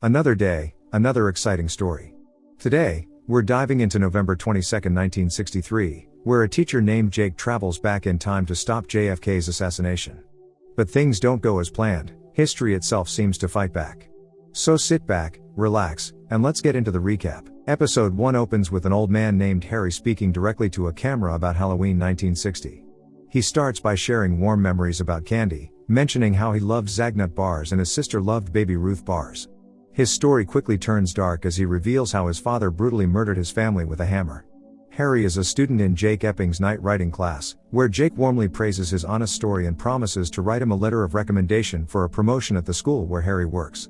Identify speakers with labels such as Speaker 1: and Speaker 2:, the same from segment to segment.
Speaker 1: Another day, another exciting story. Today, we're diving into November 22, 1963, where a teacher named Jake travels back in time to stop JFK's assassination. But things don't go as planned. History itself seems to fight back. So sit back, relax, and let's get into the recap. Episode 1 opens with an old man named Harry speaking directly to a camera about Halloween 1960. He starts by sharing warm memories about candy, mentioning how he loved Zagnut bars and his sister loved Baby Ruth bars. His story quickly turns dark as he reveals how his father brutally murdered his family with a hammer. Harry is a student in Jake Epping's night writing class, where Jake warmly praises his honest story and promises to write him a letter of recommendation for a promotion at the school where Harry works.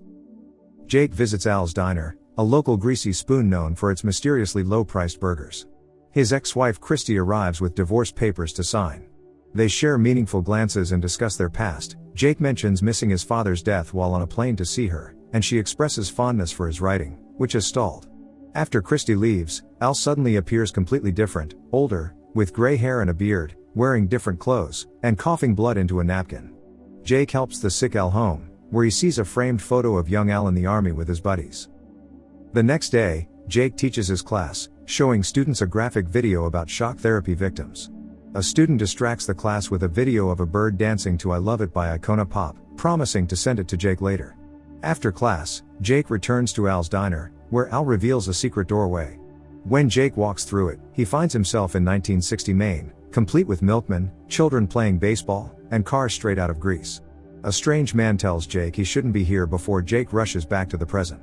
Speaker 1: Jake visits Al's Diner, a local greasy spoon known for its mysteriously low-priced burgers. His ex-wife Christy arrives with divorce papers to sign. They share meaningful glances and discuss their past. Jake mentions missing his father's death while on a plane to see her, and she expresses fondness for his writing, which has stalled. After Christy leaves, Al suddenly appears completely different, older, with gray hair and a beard, wearing different clothes, and coughing blood into a napkin. Jake helps the sick Al home, where he sees a framed photo of young Al in the army with his buddies. The next day, Jake teaches his class, showing students a graphic video about shock therapy victims. A student distracts the class with a video of a bird dancing to I Love It by Icona Pop, promising to send it to Jake later. After class, Jake returns to Al's Diner, where Al reveals a secret doorway. When Jake walks through it, he finds himself in 1960 Maine, complete with milkmen, children playing baseball, and cars straight out of Greece. A strange man tells Jake he shouldn't be here before Jake rushes back to the present.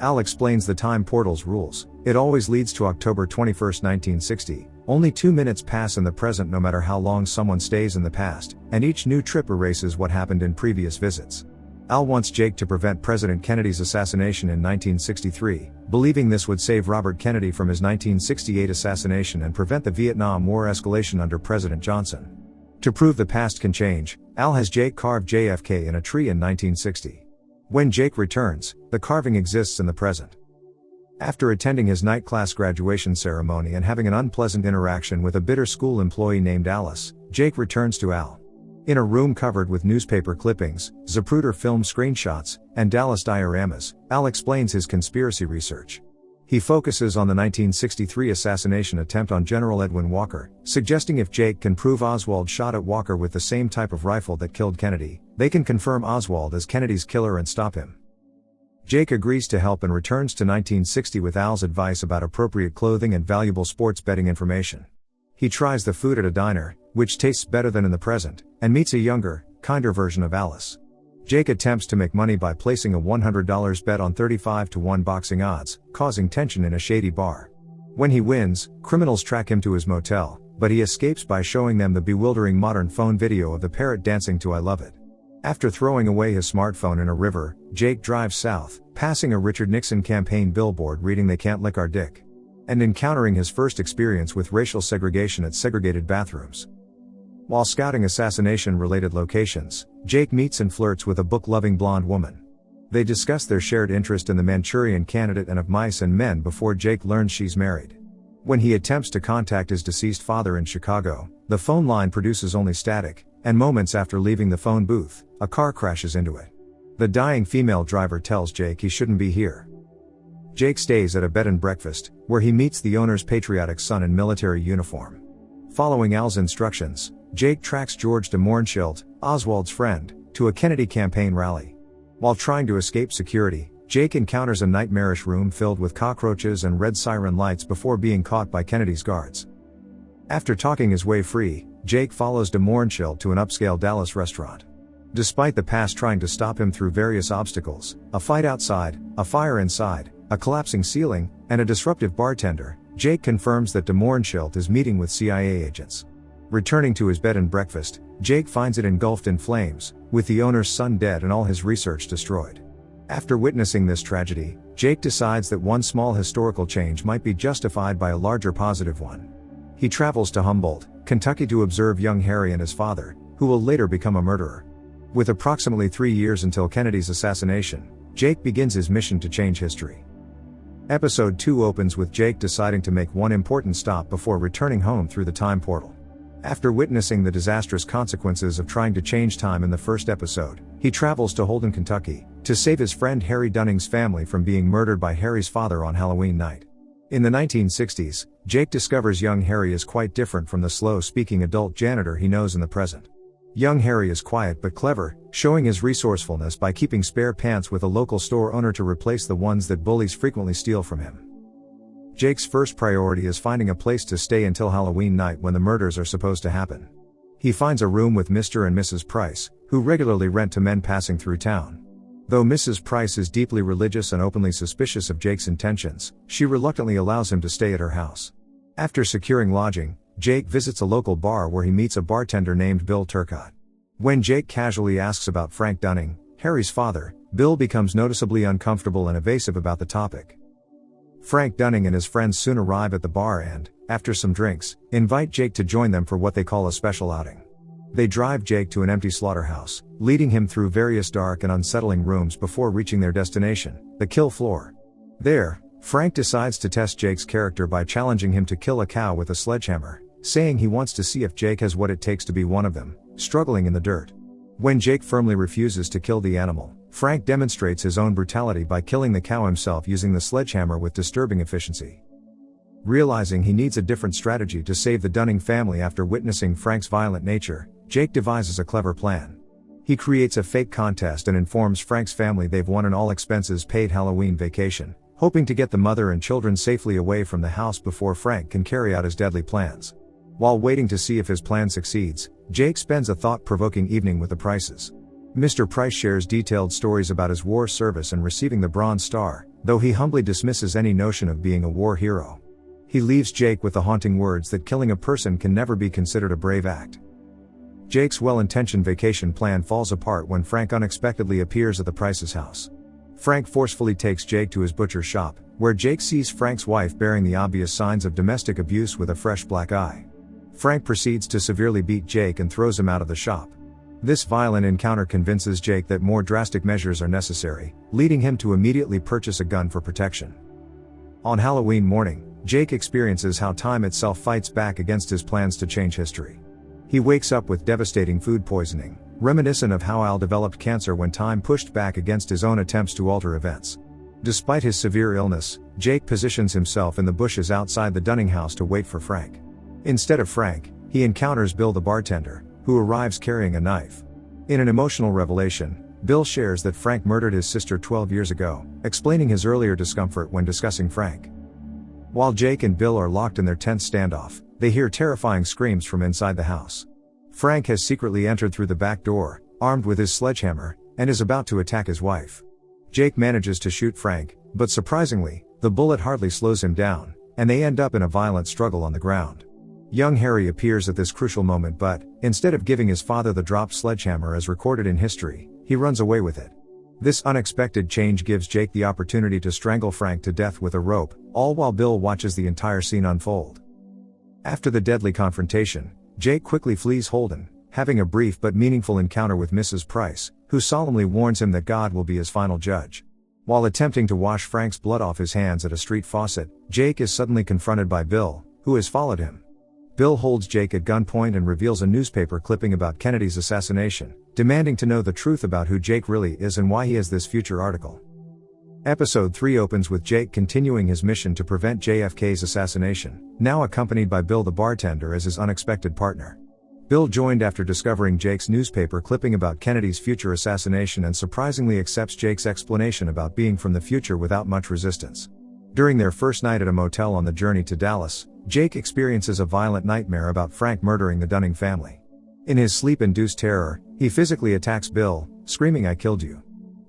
Speaker 1: Al explains the time portal's rules. It always leads to October 21, 1960. Only 2 minutes pass in the present no matter how long someone stays in the past, and each new trip erases what happened in previous visits. Al wants Jake to prevent President Kennedy's assassination in 1963, believing this would save Robert Kennedy from his 1968 assassination and prevent the Vietnam War escalation under President Johnson. To prove the past can change, Al has Jake carve JFK in a tree in 1960. When Jake returns, the carving exists in the present. After attending his night class graduation ceremony and having an unpleasant interaction with a bitter school employee named Alice, Jake returns to Al. In a room covered with newspaper clippings, Zapruder film screenshots, and Dallas dioramas, Al explains his conspiracy research. He focuses on the 1963 assassination attempt on General Edwin Walker, suggesting if Jake can prove Oswald shot at Walker with the same type of rifle that killed Kennedy, they can confirm Oswald as Kennedy's killer and stop him. Jake agrees to help and returns to 1960 with Al's advice about appropriate clothing and valuable sports betting information. He tries the food at a diner, which tastes better than in the present, and meets a younger, kinder version of Alice. Jake attempts to make money by placing a $100 bet on 35-1 boxing odds, causing tension in a shady bar. When he wins, criminals track him to his motel, but he escapes by showing them the bewildering modern phone video of the parrot dancing to I Love It. After throwing away his smartphone in a river, Jake drives south, passing a Richard Nixon campaign billboard reading "They Can't Lick Our Dick," and encountering his first experience with racial segregation at segregated bathrooms. While scouting assassination-related locations, Jake meets and flirts with a book-loving blonde woman. They discuss their shared interest in the Manchurian Candidate and of mice and men before Jake learns she's married. When he attempts to contact his deceased father in Chicago, the phone line produces only static, and moments after leaving the phone booth, a car crashes into it. The dying female driver tells Jake he shouldn't be here. Jake stays at a bed and breakfast, where he meets the owner's patriotic son in military uniform. Following Al's instructions, Jake tracks George de Mohrenschildt, Oswald's friend, to a Kennedy campaign rally. While trying to escape security, Jake encounters a nightmarish room filled with cockroaches and red siren lights before being caught by Kennedy's guards. After talking his way free, Jake follows de Mohrenschildt to an upscale Dallas restaurant. Despite the past trying to stop him through various obstacles, a fight outside, a fire inside, a collapsing ceiling, and a disruptive bartender, Jake confirms that de Mohrenschildt is meeting with CIA agents. Returning to his bed and breakfast, Jake finds it engulfed in flames, with the owner's son dead and all his research destroyed. After witnessing this tragedy, Jake decides that one small historical change might be justified by a larger positive one. He travels to Humboldt, Kentucky to observe young Harry and his father, who will later become a murderer. With approximately 3 years until Kennedy's assassination, Jake begins his mission to change history. Episode 2 opens with Jake deciding to make one important stop before returning home through the time portal. After witnessing the disastrous consequences of trying to change time in the first episode, he travels to Holden, Kentucky, to save his friend Harry Dunning's family from being murdered by Harry's father on Halloween night. In the 1960s, Jake discovers young Harry is quite different from the slow-speaking adult janitor he knows in the present. Young Harry is quiet but clever, showing his resourcefulness by keeping spare pants with a local store owner to replace the ones that bullies frequently steal from him. Jake's first priority is finding a place to stay until Halloween night when the murders are supposed to happen. He finds a room with Mr. and Mrs. Price, who regularly rent to men passing through town. Though Mrs. Price is deeply religious and openly suspicious of Jake's intentions, she reluctantly allows him to stay at her house. After securing lodging, Jake visits a local bar where he meets a bartender named Bill Turcotte. When Jake casually asks about Frank Dunning, Harry's father, Bill becomes noticeably uncomfortable and evasive about the topic. Frank Dunning and his friends soon arrive at the bar and, after some drinks, invite Jake to join them for what they call a special outing. They drive Jake to an empty slaughterhouse, leading him through various dark and unsettling rooms before reaching their destination, the kill floor. There, Frank decides to test Jake's character by challenging him to kill a cow with a sledgehammer, saying he wants to see if Jake has what it takes to be one of them, struggling in the dirt. When Jake firmly refuses to kill the animal, Frank demonstrates his own brutality by killing the cow himself using the sledgehammer with disturbing efficiency. Realizing he needs a different strategy to save the Dunning family after witnessing Frank's violent nature, Jake devises a clever plan. He creates a fake contest and informs Frank's family they've won an all-expenses-paid Halloween vacation, hoping to get the mother and children safely away from the house before Frank can carry out his deadly plans. While waiting to see if his plan succeeds, Jake spends a thought-provoking evening with the Prices. Mr. Price shares detailed stories about his war service and receiving the Bronze Star, though he humbly dismisses any notion of being a war hero. He leaves Jake with the haunting words that killing a person can never be considered a brave act. Jake's well-intentioned vacation plan falls apart when Frank unexpectedly appears at the Price's house. Frank forcefully takes Jake to his butcher's shop, where Jake sees Frank's wife bearing the obvious signs of domestic abuse with a fresh black eye. Frank proceeds to severely beat Jake and throws him out of the shop. This violent encounter convinces Jake that more drastic measures are necessary, leading him to immediately purchase a gun for protection. On Halloween morning, Jake experiences how time itself fights back against his plans to change history. He wakes up with devastating food poisoning, reminiscent of how Al developed cancer when time pushed back against his own attempts to alter events. Despite his severe illness, Jake positions himself in the bushes outside the Dunning house to wait for Frank. Instead of Frank, he encounters Bill the bartender, who arrives carrying a knife. In an emotional revelation, Bill shares that Frank murdered his sister 12 years ago, explaining his earlier discomfort when discussing Frank. While Jake and Bill are locked in their tense standoff, they hear terrifying screams from inside the house. Frank has secretly entered through the back door, armed with his sledgehammer, and is about to attack his wife. Jake manages to shoot Frank, but surprisingly, the bullet hardly slows him down, and they end up in a violent struggle on the ground. Young Harry appears at this crucial moment but, instead of giving his father the dropped sledgehammer as recorded in history, he runs away with it. This unexpected change gives Jake the opportunity to strangle Frank to death with a rope, all while Bill watches the entire scene unfold. After the deadly confrontation, Jake quickly flees Holden, having a brief but meaningful encounter with Mrs. Price, who solemnly warns him that God will be his final judge. While attempting to wash Frank's blood off his hands at a street faucet, Jake is suddenly confronted by Bill, who has followed him. Bill holds Jake at gunpoint and reveals a newspaper clipping about Kennedy's assassination, demanding to know the truth about who Jake really is and why he has this future article. Episode 3 opens with Jake continuing his mission to prevent JFK's assassination, now accompanied by Bill the bartender as his unexpected partner. Bill joined after discovering Jake's newspaper clipping about Kennedy's future assassination and surprisingly accepts Jake's explanation about being from the future without much resistance. During their first night at a motel on the journey to Dallas, Jake experiences a violent nightmare about Frank murdering the Dunning family. In his sleep-induced terror, he physically attacks Bill, screaming "I killed you,"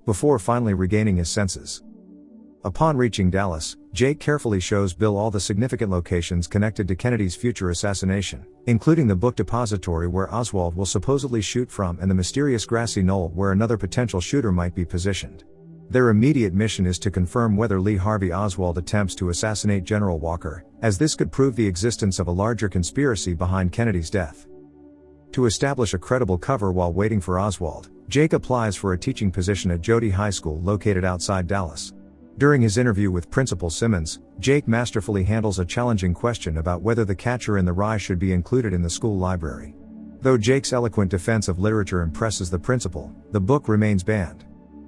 Speaker 1: before finally regaining his senses. Upon reaching Dallas, Jake carefully shows Bill all the significant locations connected to Kennedy's future assassination, including the book depository where Oswald will supposedly shoot from and the mysterious grassy knoll where another potential shooter might be positioned. Their immediate mission is to confirm whether Lee Harvey Oswald attempts to assassinate General Walker, as this could prove the existence of a larger conspiracy behind Kennedy's death. To establish a credible cover while waiting for Oswald, Jake applies for a teaching position at Jody High School located outside Dallas. During his interview with Principal Simmons, Jake masterfully handles a challenging question about whether The Catcher in the Rye should be included in the school library. Though Jake's eloquent defense of literature impresses the principal, the book remains banned.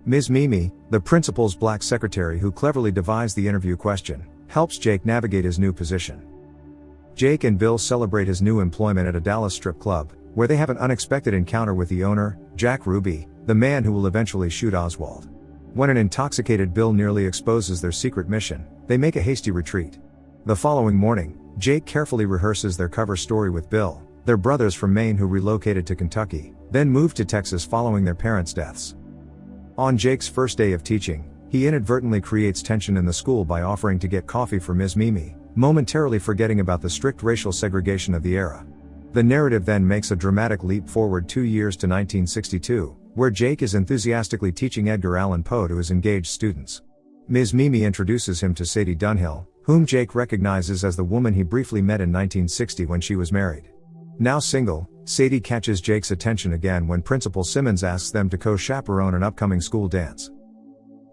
Speaker 1: Ms. Mimi, the principal's black secretary who cleverly devised the interview question, helps Jake navigate his new position. Jake and Bill celebrate his new employment at a Dallas strip club, where they have an unexpected encounter with the owner, Jack Ruby, the man who will eventually shoot Oswald. When an intoxicated Bill nearly exposes their secret mission, they make a hasty retreat. The following morning, Jake carefully rehearses their cover story with Bill, their brothers from Maine who relocated to Kentucky, then moved to Texas following their parents' deaths. On Jake's first day of teaching, he inadvertently creates tension in the school by offering to get coffee for Ms. Mimi, momentarily forgetting about the strict racial segregation of the era. The narrative then makes a dramatic leap forward 2 years to 1962, where Jake is enthusiastically teaching Edgar Allan Poe to his engaged students. Ms. Mimi introduces him to Sadie Dunhill, whom Jake recognizes as the woman he briefly met in 1960 when she was married. Now single, Sadie catches Jake's attention again when Principal Simmons asks them to co-chaperone an upcoming school dance.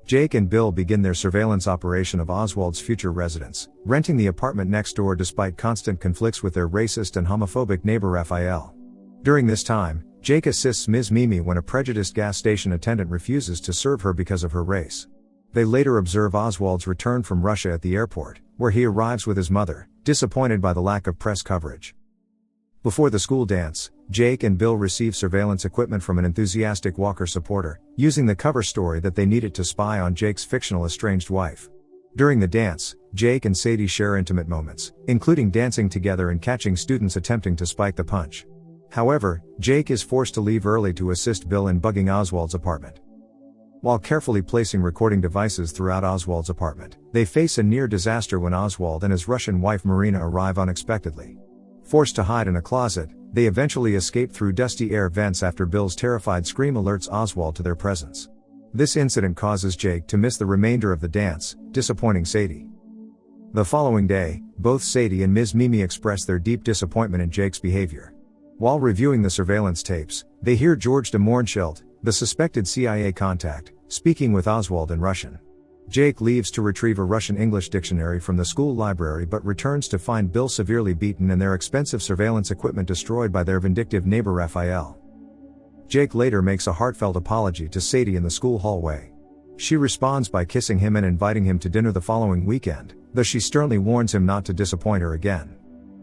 Speaker 1: Jake and Bill begin their surveillance operation of Oswald's future residence, renting the apartment next door despite constant conflicts with their racist and homophobic neighbor Raphael. During this time, Jake assists Ms. Mimi when a prejudiced gas station attendant refuses to serve her because of her race. They later observe Oswald's return from Russia at the airport, where he arrives with his mother, disappointed by the lack of press coverage. Before the school dance, Jake and Bill receive surveillance equipment from an enthusiastic Walker supporter, using the cover story that they needed to spy on Jake's fictional estranged wife. During the dance, Jake and Sadie share intimate moments, including dancing together and catching students attempting to spike the punch. However, Jake is forced to leave early to assist Bill in bugging Oswald's apartment. While carefully placing recording devices throughout Oswald's apartment, they face a near disaster when Oswald and his Russian wife Marina arrive unexpectedly. Forced to hide in a closet, they eventually escape through dusty air vents after Bill's terrified scream alerts Oswald to their presence. This incident causes Jake to miss the remainder of the dance, disappointing Sadie. The following day, both Sadie and Ms. Mimi express their deep disappointment in Jake's behavior. While reviewing the surveillance tapes, they hear George de Mohrenschildt, the suspected CIA contact, speaking with Oswald in Russian. Jake leaves to retrieve a Russian-English dictionary from the school library but returns to find Bill severely beaten and their expensive surveillance equipment destroyed by their vindictive neighbor Raphael. Jake later makes a heartfelt apology to Sadie in the school hallway. She responds by kissing him and inviting him to dinner the following weekend, though she sternly warns him not to disappoint her again.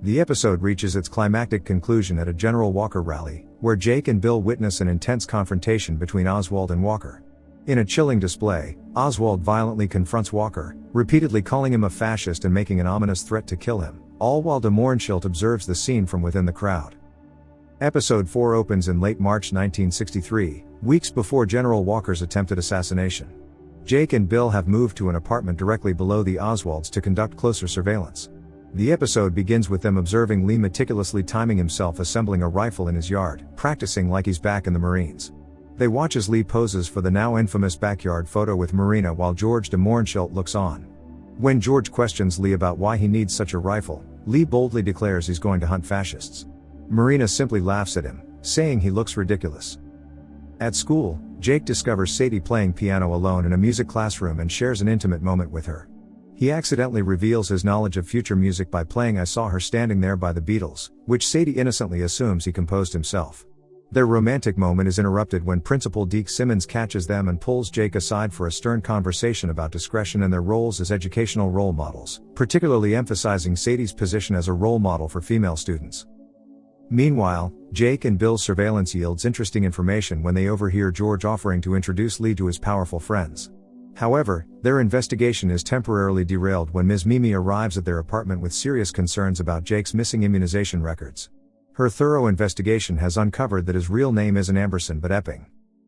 Speaker 1: The episode reaches its climactic conclusion at a General Walker rally, where Jake and Bill witness an intense confrontation between Oswald and Walker. In a chilling display, Oswald violently confronts Walker, repeatedly calling him a fascist and making an ominous threat to kill him, all while de Mohrenschildt observes the scene from within the crowd. Episode 4 opens in late March 1963, weeks before General Walker's attempted assassination. Jake and Bill have moved to an apartment directly below the Oswalds to conduct closer surveillance. The episode begins with them observing Lee meticulously timing himself assembling a rifle in his yard, practicing like he's back in the Marines. They watch as Lee poses for the now infamous backyard photo with Marina while George de Mohrenschildt looks on. When George questions Lee about why he needs such a rifle, Lee boldly declares he's going to hunt fascists. Marina simply laughs at him, saying he looks ridiculous. At school, Jake discovers Sadie playing piano alone in a music classroom and shares an intimate moment with her. He accidentally reveals his knowledge of future music by playing I Saw Her Standing There by the Beatles, which Sadie innocently assumes he composed himself. Their romantic moment is interrupted when Principal Deke Simmons catches them and pulls Jake aside for a stern conversation about discretion and their roles as educational role models, particularly emphasizing Sadie's position as a role model for female students. Meanwhile, Jake and Bill's surveillance yields interesting information when they overhear George offering to introduce Lee to his powerful friends. However, their investigation is temporarily derailed when Ms. Mimi arrives at their apartment with serious concerns about Jake's missing immunization records. Her thorough investigation has uncovered that his real name isn't Amberson but Epping.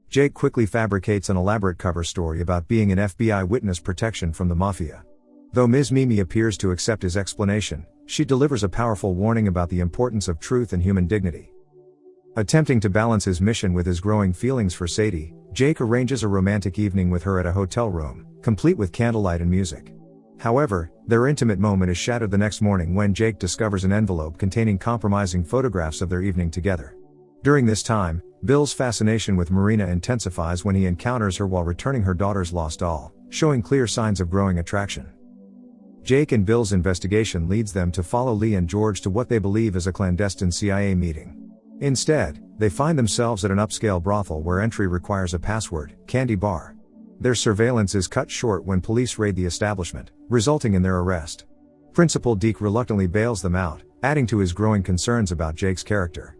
Speaker 1: Jake quickly fabricates an elaborate cover story about being an FBI witness protection from the mafia. Though Ms. Mimi appears to accept his explanation, she delivers a powerful warning about the importance of truth and human dignity. Attempting to balance his mission with his growing feelings for Sadie, Jake arranges a romantic evening with her at a hotel room, complete with candlelight and music. However, their intimate moment is shattered the next morning when Jake discovers an envelope containing compromising photographs of their evening together. During this time, Bill's fascination with Marina intensifies when he encounters her while returning her daughter's lost doll, showing clear signs of growing attraction. Jake and Bill's investigation leads them to follow Lee and George to what they believe is a clandestine CIA meeting. Instead, they find themselves at an upscale brothel where entry requires a password, Candy Bar. Their surveillance is cut short when police raid the establishment, resulting in their arrest. Principal Deke reluctantly bails them out, adding to his growing concerns about Jake's character.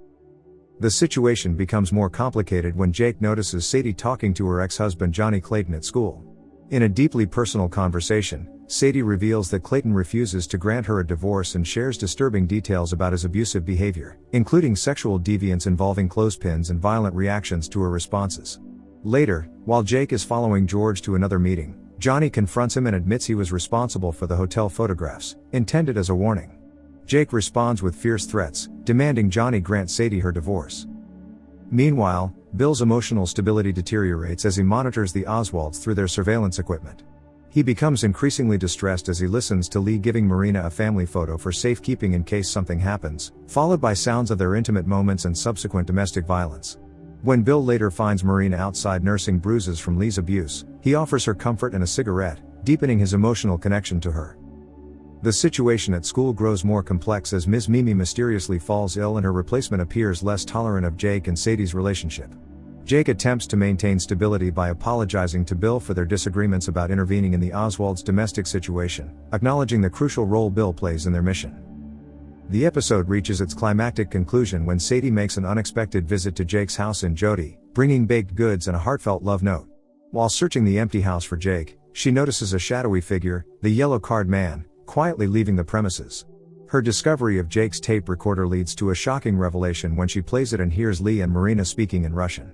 Speaker 1: The situation becomes more complicated when Jake notices Sadie talking to her ex-husband Johnny Clayton at school. In a deeply personal conversation, Sadie reveals that Clayton refuses to grant her a divorce and shares disturbing details about his abusive behavior, including sexual deviance involving clothespins and violent reactions to her responses. Later, while Jake is following George to another meeting, Johnny confronts him and admits he was responsible for the hotel photographs, intended as a warning. Jake responds with fierce threats, demanding Johnny grant Sadie her divorce. Meanwhile, Bill's emotional stability deteriorates as he monitors the Oswalds through their surveillance equipment. He becomes increasingly distressed as he listens to Lee giving Marina a family photo for safekeeping in case something happens, followed by sounds of their intimate moments and subsequent domestic violence. When Bill later finds Marina outside nursing bruises from Lee's abuse, he offers her comfort and a cigarette, deepening his emotional connection to her. The situation at school grows more complex as Ms. Mimi mysteriously falls ill and her replacement appears less tolerant of Jake and Sadie's relationship. Jake attempts to maintain stability by apologizing to Bill for their disagreements about intervening in the Oswalds' domestic situation, acknowledging the crucial role Bill plays in their mission. The episode reaches its climactic conclusion when Sadie makes an unexpected visit to Jake's house in Jody, bringing baked goods and a heartfelt love note. While searching the empty house for Jake, she notices a shadowy figure, the yellow card man, quietly leaving the premises. Her discovery of Jake's tape recorder leads to a shocking revelation when she plays it and hears Lee and Marina speaking in Russian.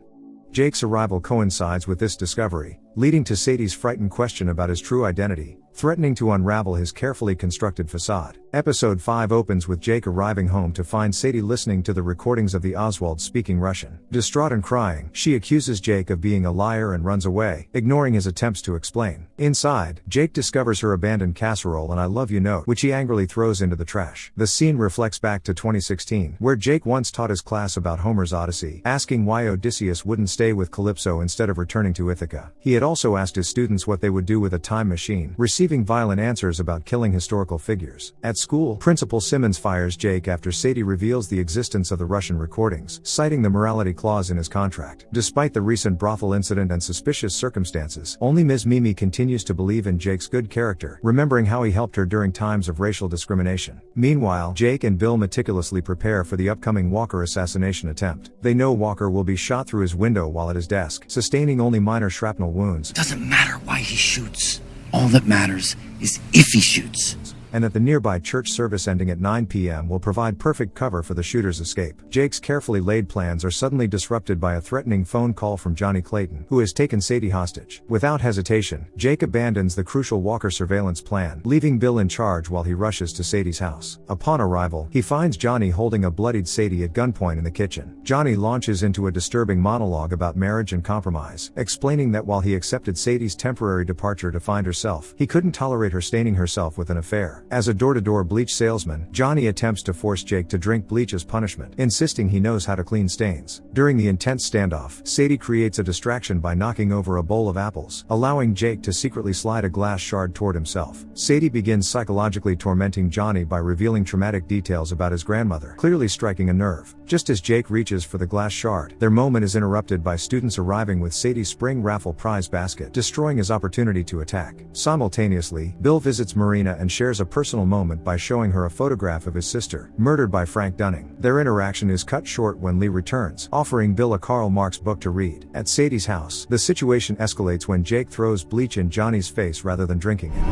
Speaker 1: Jake's arrival coincides with this discovery, leading to Sadie's frightened question about his true identity, threatening to unravel his carefully constructed facade. Episode 5 opens with Jake arriving home to find Sadie listening to the recordings of the Oswalds speaking Russian. Distraught and crying, she accuses Jake of being a liar and runs away, ignoring his attempts to explain. Inside, Jake discovers her abandoned casserole and "I love you" note, which he angrily throws into the trash. The scene reflects back to 2016, where Jake once taught his class about Homer's Odyssey, asking why Odysseus wouldn't stay with Calypso instead of returning to Ithaca. He had also asked his students what they would do with a time machine, receiving violent answers about killing historical figures. At school, Principal Simmons fires Jake after Sadie reveals the existence of the Russian recordings, citing the morality clause in his contract. Despite the recent brothel incident and suspicious circumstances, only Ms. Mimi continues to believe in Jake's good character, remembering how he helped her during times of racial discrimination. Meanwhile, Jake and Bill meticulously prepare for the upcoming Walker assassination attempt. They know Walker will be shot through his window while at his desk, sustaining only minor shrapnel wounds.
Speaker 2: Doesn't matter why he shoots. All that matters is if he shoots.
Speaker 1: And that the nearby church service ending at 9 p.m. will provide perfect cover for the shooter's escape. Jake's carefully laid plans are suddenly disrupted by a threatening phone call from Johnny Clayton, who has taken Sadie hostage. Without hesitation, Jake abandons the crucial Walker surveillance plan, leaving Bill in charge while he rushes to Sadie's house. Upon arrival, he finds Johnny holding a bloodied Sadie at gunpoint in the kitchen. Johnny launches into a disturbing monologue about marriage and compromise, explaining that while he accepted Sadie's temporary departure to find herself, he couldn't tolerate her staining herself with an affair. As a door-to-door bleach salesman, Johnny attempts to force Jake to drink bleach as punishment, insisting he knows how to clean stains. During the intense standoff, Sadie creates a distraction by knocking over a bowl of apples, allowing Jake to secretly slide a glass shard toward himself. Sadie begins psychologically tormenting Johnny by revealing traumatic details about his grandmother, clearly striking a nerve. Just as Jake reaches for the glass shard, their moment is interrupted by students arriving with Sadie's spring raffle prize basket, destroying his opportunity to attack. Simultaneously, Bill visits Marina and shares a personal moment by showing her a photograph of his sister, murdered by Frank Dunning. Their interaction is cut short when Lee returns, offering Bill a Karl Marx book to read. At Sadie's house, the situation escalates when Jake throws bleach in Johnny's face rather than drinking it.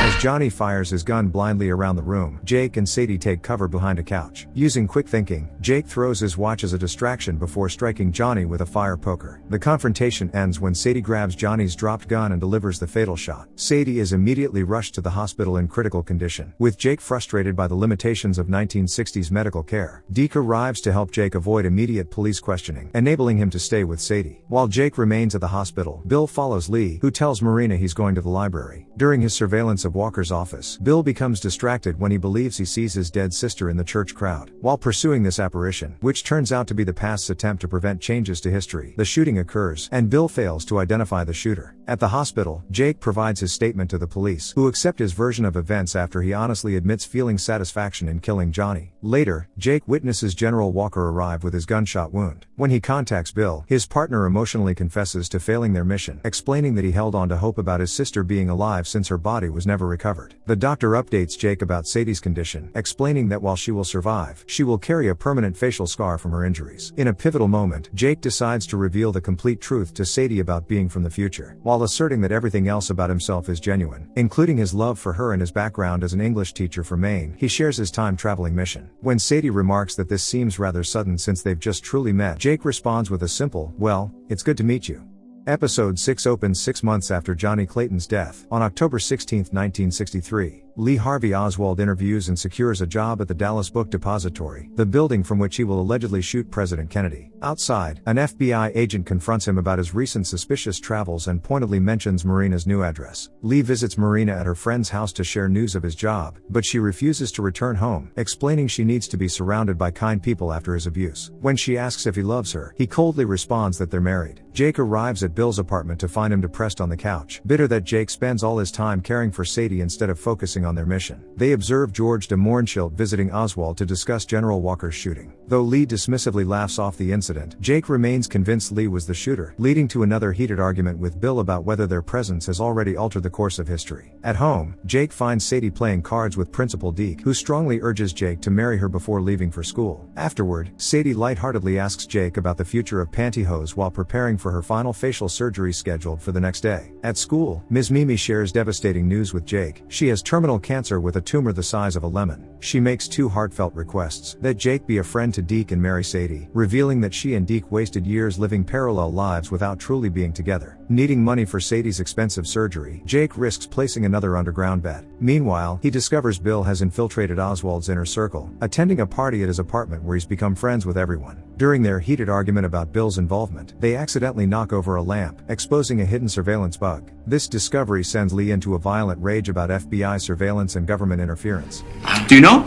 Speaker 1: As Johnny fires his gun blindly around the room, Jake and Sadie take cover behind a couch. Using quick thinking, Jake throws his watch as a distraction before striking Johnny with a fire poker. The confrontation ends when Sadie grabs Johnny's dropped gun and delivers the fatal shot. Sadie is immediately rushed to the hospital in critical condition, with Jake frustrated by the limitations of 1960s medical care. Deke arrives to help Jake avoid immediate police questioning, enabling him to stay with Sadie. While Jake remains at the hospital, Bill follows Lee, who tells Marina he's going to the library. During his surveillance of Walker's office. Bill becomes distracted when he believes he sees his dead sister in the church crowd. While pursuing this apparition, which turns out to be the past's attempt to prevent changes to history, the shooting occurs, and Bill fails to identify the shooter. At the hospital, Jake provides his statement to the police, who accept his version of events after he honestly admits feeling satisfaction in killing Johnny. Later, Jake witnesses General Walker arrive with his gunshot wound. When he contacts Bill, his partner emotionally confesses to failing their mission, explaining that he held on to hope about his sister being alive since her body was never recovered. The doctor updates Jake about Sadie's condition, explaining that while she will survive, she will carry a permanent facial scar from her injuries. In a pivotal moment, Jake decides to reveal the complete truth to Sadie about being from the future, while asserting that everything else about himself is genuine, including his love for her and his background as an English teacher for Maine. He shares his time-traveling mission. When Sadie remarks that this seems rather sudden since they've just truly met, Jake responds with a simple, "Well, it's good to meet you." Episode 6 opens 6 months after Johnny Clayton's death. On October 16, 1963, Lee Harvey Oswald interviews and secures a job at the Dallas Book Depository, the building from which he will allegedly shoot President Kennedy. Outside, an FBI agent confronts him about his recent suspicious travels and pointedly mentions Marina's new address. Lee visits Marina at her friend's house to share news of his job, but she refuses to return home, explaining she needs to be surrounded by kind people after his abuse. When she asks if he loves her, he coldly responds that they're married. Jake arrives at Bill's apartment to find him depressed on the couch, bitter that Jake spends all his time caring for Sadie instead of focusing on their mission. They observe George de Mohrenschildt visiting Oswald to discuss General Walker's shooting. Though Lee dismissively laughs off the incident, Jake remains convinced Lee was the shooter, leading to another heated argument with Bill about whether their presence has already altered the course of history. At home, Jake finds Sadie playing cards with Principal Deke, who strongly urges Jake to marry her before leaving for school. Afterward, Sadie lightheartedly asks Jake about the future of pantyhose while preparing for her final facial surgery scheduled for the next day. At school, Ms. Mimi shares devastating news with Jake. She has terminal cancer with a tumor the size of a lemon. She makes 2 heartfelt requests: that Jake be a friend to Deke and marry Sadie, revealing that she and Deke wasted years living parallel lives without truly being together. Needing money for Sadie's expensive surgery, Jake risks placing another underground bet. Meanwhile, he discovers Bill has infiltrated Oswald's inner circle, attending a party at his apartment where he's become friends with everyone. During their heated argument about Bill's involvement, they accidentally knock over a lamp, exposing a hidden surveillance bug. This discovery sends Lee into a violent rage about FBI surveillance and government interference.
Speaker 2: Do you know?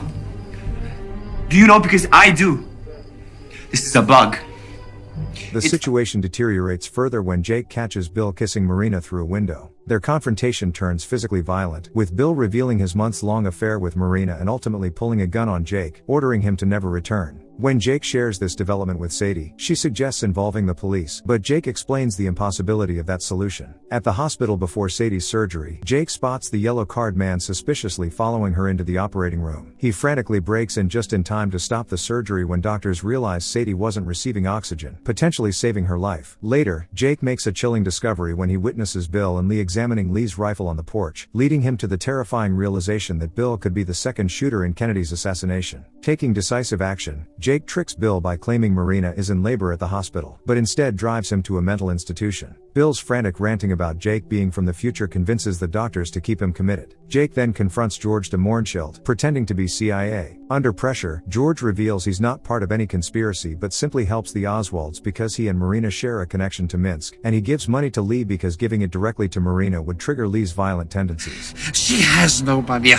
Speaker 2: Do you know? Because I do. This is a bug.
Speaker 1: The situation deteriorates further when Jake catches Bill kissing Marina through a window. Their confrontation turns physically violent, with Bill revealing his months-long affair with Marina and ultimately pulling a gun on Jake, ordering him to never return. When Jake shares this development with Sadie, she suggests involving the police, but Jake explains the impossibility of that solution. At the hospital before Sadie's surgery, Jake spots the yellow card man suspiciously following her into the operating room. He frantically breaks in just in time to stop the surgery when doctors realize Sadie wasn't receiving oxygen, potentially saving her life. Later, Jake makes a chilling discovery when he witnesses Bill and Lee examining Lee's rifle on the porch, leading him to the terrifying realization that Bill could be the second shooter in Kennedy's assassination. Taking decisive action, Jake tricks Bill by claiming Marina is in labor at the hospital, but instead drives him to a mental institution. Bill's frantic ranting about Jake being from the future convinces the doctors to keep him committed. Jake then confronts George de Mohrenschildt, pretending to be CIA. Under pressure, George reveals he's not part of any conspiracy but simply helps the Oswalds because he and Marina share a connection to Minsk, and he gives money to Lee because giving it directly to Marina would trigger Lee's violent tendencies.
Speaker 2: She has no money.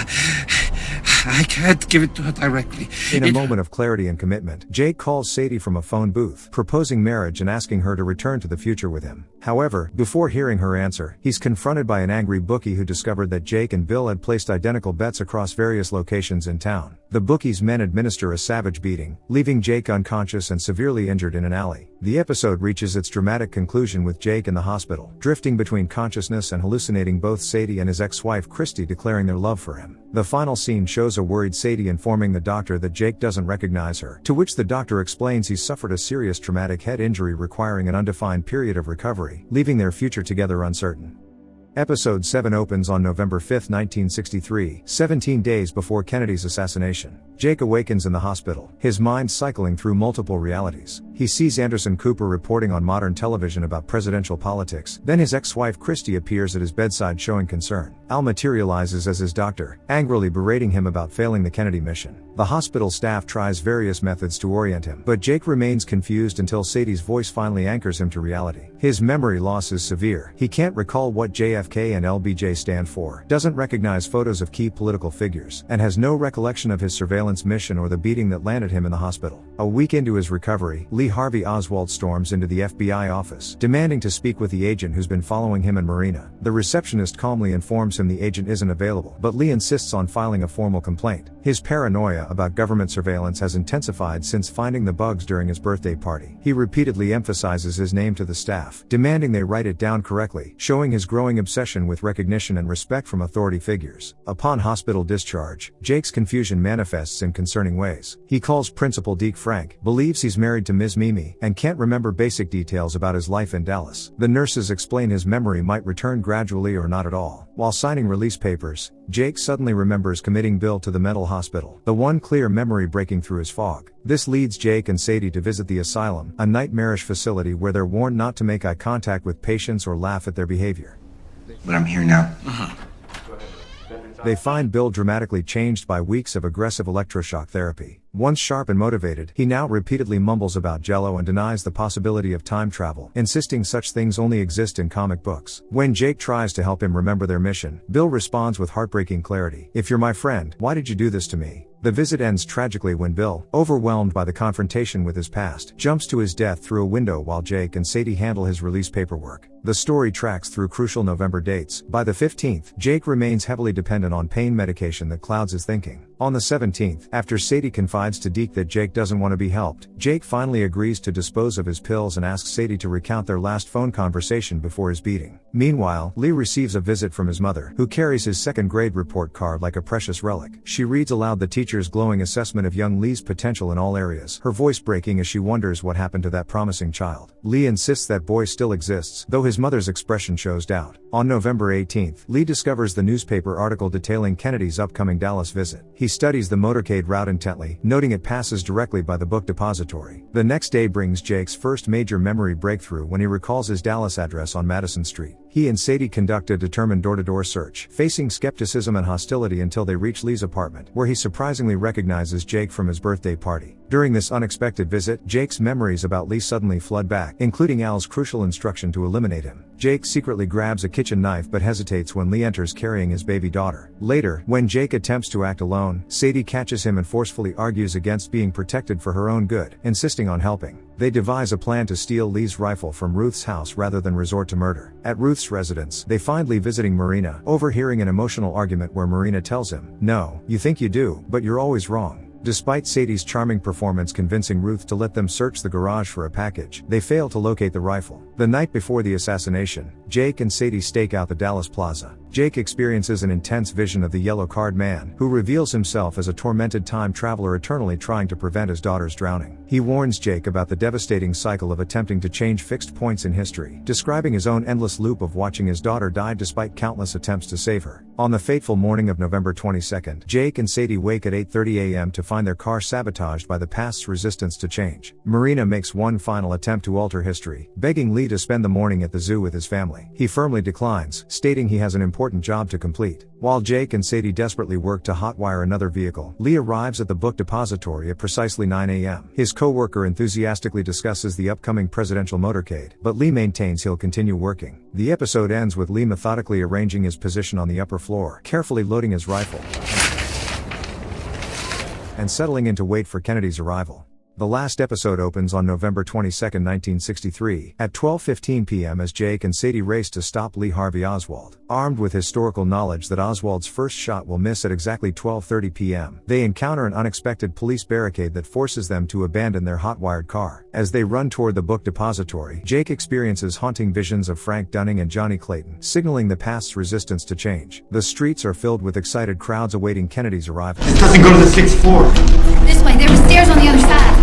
Speaker 2: I can't give it to her directly.
Speaker 1: In a moment of clarity and commitment, Jake calls Sadie from a phone booth, proposing marriage and asking her to return to the future with him. However, before hearing her answer, he's confronted by an angry bookie who discovered that Jake and Bill had placed identical bets across various locations in town. The bookie's men administer a savage beating, leaving Jake unconscious and severely injured in an alley. The episode reaches its dramatic conclusion with Jake in the hospital, drifting between consciousness and hallucinating both Sadie and his ex-wife Christy declaring their love for him. The final scene shows a worried Sadie informing the doctor that Jake doesn't recognize her, to which the doctor explains he's suffered a serious traumatic head injury requiring an undefined period of recovery, leaving their future together uncertain. Episode 7 opens on November 5, 1963, 17 days before Kennedy's assassination. Jake awakens in the hospital, his mind cycling through multiple realities. He sees Anderson Cooper reporting on modern television about presidential politics, then his ex-wife Christy appears at his bedside showing concern. Al materializes as his doctor, angrily berating him about failing the Kennedy mission. The hospital staff tries various methods to orient him, but Jake remains confused until Sadie's voice finally anchors him to reality. His memory loss is severe. He can't recall what JFK JFK and LBJ stand for, doesn't recognize photos of key political figures, and has no recollection of his surveillance mission or the beating that landed him in the hospital. A week into his recovery, Lee Harvey Oswald storms into the FBI office, demanding to speak with the agent who's been following him and Marina. The receptionist calmly informs him the agent isn't available, but Lee insists on filing a formal complaint. His paranoia about government surveillance has intensified since finding the bugs during his birthday party. He repeatedly emphasizes his name to the staff, demanding they write it down correctly, showing his growing obsession with recognition and respect from authority figures. Upon hospital discharge, Jake's confusion manifests in concerning ways. He calls Principal Deke Frank, believes he's married to Ms. Mimi, and can't remember basic details about his life in Dallas. The nurses explain his memory might return gradually or not at all. While signing release papers, Jake suddenly remembers committing Bill to the mental hospital, the one clear memory breaking through his fog. This leads Jake and Sadie to visit the asylum, a nightmarish facility where they're warned not to make eye contact with patients or laugh at their behavior.
Speaker 2: But I'm here now.
Speaker 1: They find Bill dramatically changed by weeks of aggressive electroshock therapy. Once sharp and motivated, he now repeatedly mumbles about Jell-O and denies the possibility of time travel, insisting such things only exist in comic books. When Jake tries to help him remember their mission, Bill responds with heartbreaking clarity, "If you're my friend, why did you do this to me?" The visit ends tragically when Bill, overwhelmed by the confrontation with his past, jumps to his death through a window while Jake and Sadie handle his release paperwork. The story tracks through crucial November dates. By the 15th, Jake remains heavily dependent on pain medication that clouds his thinking. On the 17th, after Sadie confides to Deke that Jake doesn't want to be helped, Jake finally agrees to dispose of his pills and asks Sadie to recount their last phone conversation before his beating. Meanwhile, Lee receives a visit from his mother, who carries his second-grade report card like a precious relic. She reads aloud the teacher's glowing assessment of young Lee's potential in all areas, her voice breaking as she wonders what happened to that promising child. Lee insists that boy still exists, though his mother's expression shows doubt. On November 18th, Lee discovers the newspaper article detailing Kennedy's upcoming Dallas visit. He studies the motorcade route intently, noting it passes directly by the book depository. The next day brings Jake's first major memory breakthrough when he recalls his Dallas address on Madison Street. He and Sadie conduct a determined door-to-door search, facing skepticism and hostility until they reach Lee's apartment, where he surprisingly recognizes Jake from his birthday party. During this unexpected visit, Jake's memories about Lee suddenly flood back, including Al's crucial instruction to eliminate him. Jake secretly grabs a kitchen knife but hesitates when Lee enters carrying his baby daughter. Later, when Jake attempts to act alone, Sadie catches him and forcefully argues against being protected for her own good, insisting on helping. They devise a plan to steal Lee's rifle from Ruth's house rather than resort to murder. At Ruth's residence, they find Lee visiting Marina, overhearing an emotional argument where Marina tells him, "No, you think you do, but you're always wrong." Despite Sadie's charming performance convincing Ruth to let them search the garage for a package, they fail to locate the rifle. The night before the assassination, Jake and Sadie stake out the Dallas Plaza. Jake experiences an intense vision of the yellow card man, who reveals himself as a tormented time traveler eternally trying to prevent his daughter's drowning. He warns Jake about the devastating cycle of attempting to change fixed points in history, describing his own endless loop of watching his daughter die despite countless attempts to save her. On the fateful morning of November 22nd, Jake and Sadie wake at 8:30 a.m. to find their car sabotaged by the past's resistance to change. Marina makes one final attempt to alter history, begging Lee to spend the morning at the zoo with his family. He firmly declines, stating he has an important job to complete. While Jake and Sadie desperately work to hotwire another vehicle, Lee arrives at the book depository at precisely 9 a.m. His co-worker enthusiastically discusses the upcoming presidential motorcade, but Lee maintains he'll continue working. The episode ends with Lee methodically arranging his position on the upper floor, carefully loading his rifle, and settling in to wait for Kennedy's arrival. The last episode opens on November 22, 1963, at 12:15 p.m. as Jake and Sadie race to stop Lee Harvey Oswald. Armed with historical knowledge that Oswald's first shot will miss at exactly 12:30 p.m., they encounter an unexpected police barricade that forces them to abandon their hot-wired car. As they run toward the book depository, Jake experiences haunting visions of Frank Dunning and Johnny Clayton, signaling the past's resistance to change. The streets are filled with excited crowds awaiting Kennedy's arrival.
Speaker 2: This doesn't go to the 6th floor.
Speaker 3: This way, there are stairs on the other side.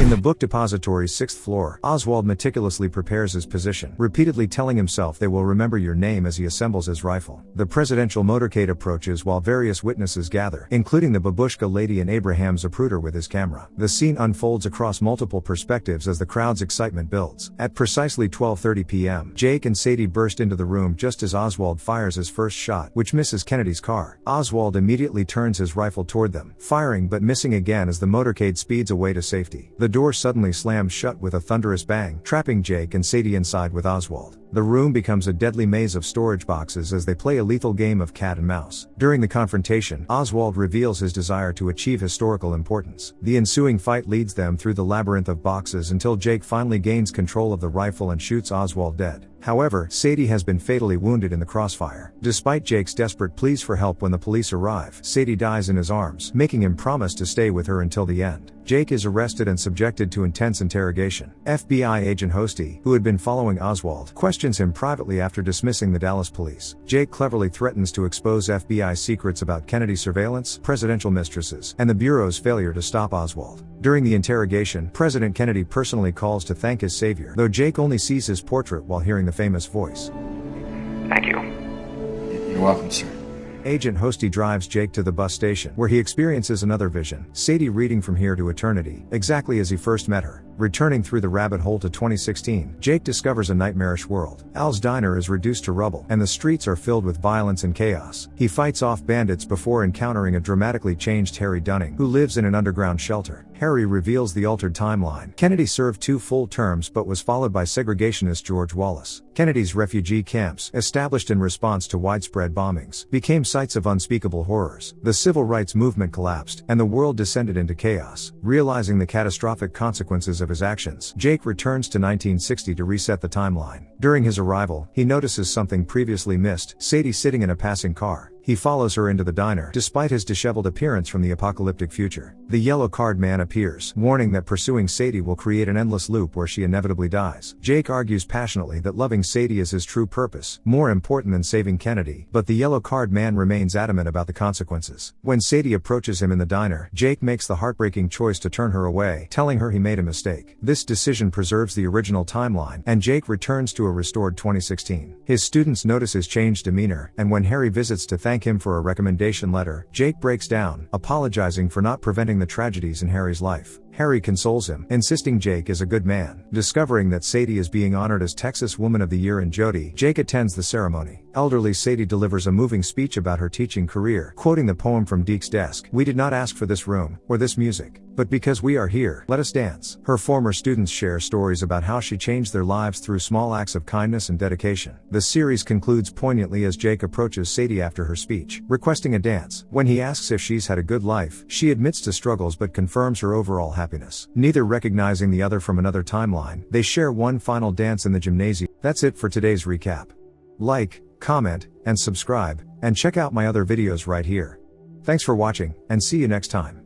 Speaker 1: In the book depository's 6th floor, Oswald meticulously prepares his position, repeatedly telling himself they will remember your name as he assembles his rifle. The presidential motorcade approaches while various witnesses gather, including the babushka lady and Abraham Zapruder with his camera. The scene unfolds across multiple perspectives as the crowd's excitement builds. At precisely 12:30 p.m., Jake and Sadie burst into the room just as Oswald fires his first shot, which misses Kennedy's car. Oswald immediately turns his rifle toward them, firing but missing again as the motorcade speeds away to safety. The door suddenly slams shut with a thunderous bang, trapping Jake and Sadie inside with Oswald. The room becomes a deadly maze of storage boxes as they play a lethal game of cat and mouse. During the confrontation, Oswald reveals his desire to achieve historical importance. The ensuing fight leads them through the labyrinth of boxes until Jake finally gains control of the rifle and shoots Oswald dead. However, Sadie has been fatally wounded in the crossfire. Despite Jake's desperate pleas for help when the police arrive, Sadie dies in his arms, making him promise to stay with her until the end. Jake is arrested and subjected to intense interrogation. FBI agent Hosty, who had been following Oswald, questions him privately after dismissing the Dallas police. Jake cleverly threatens to expose FBI secrets about Kennedy surveillance, presidential mistresses, and the Bureau's failure to stop Oswald. During the interrogation, President Kennedy personally calls to thank his savior, though Jake only sees his portrait while hearing the famous voice.
Speaker 4: Thank you.
Speaker 5: You're welcome, sir.
Speaker 1: Agent Hosty drives Jake to the bus station, where he experiences another vision, Sadie reading from here to eternity, exactly as he first met her. Returning through the rabbit hole to 2016, Jake discovers a nightmarish world. Al's diner is reduced to rubble, and the streets are filled with violence and chaos. He fights off bandits before encountering a dramatically changed Harry Dunning, who lives in an underground shelter. Harry reveals the altered timeline. Kennedy served 2 full terms but was followed by segregationist George Wallace. Kennedy's refugee camps, established in response to widespread bombings, became sites of unspeakable horrors. The civil rights movement collapsed, and the world descended into chaos. Realizing the catastrophic consequences of his actions, Jake returns to 1960 to reset the timeline. During his arrival, he notices something previously missed, Sadie sitting in a passing car. He follows her into the diner, despite his disheveled appearance from the apocalyptic future. The yellow card man appears, warning that pursuing Sadie will create an endless loop where she inevitably dies. Jake argues passionately that loving Sadie is his true purpose, more important than saving Kennedy, but the yellow card man remains adamant about the consequences. When Sadie approaches him in the diner, Jake makes the heartbreaking choice to turn her away, telling her he made a mistake. This decision preserves the original timeline, and Jake returns to a restored 2016. His students notice his changed demeanor, and when Harry visits to thank him for a recommendation letter, Jake breaks down, apologizing for not preventing the tragedies in Harry's life. Harry consoles him, insisting Jake is a good man. Discovering that Sadie is being honored as Texas Woman of the Year in Jody, Jake attends the ceremony. Elderly Sadie delivers a moving speech about her teaching career, quoting the poem from Deke's desk, "We did not ask for this room, or this music, but because we are here, let us dance." Her former students share stories about how she changed their lives through small acts of kindness and dedication. The series concludes poignantly as Jake approaches Sadie after her speech, requesting a dance. When he asks if she's had a good life, she admits to struggles but confirms her overall happiness. Neither recognizing the other from another timeline, they share one final dance in the gymnasium. That's it for today's recap. Like, comment, and subscribe, and check out my other videos right here. Thanks for watching, and see you next time.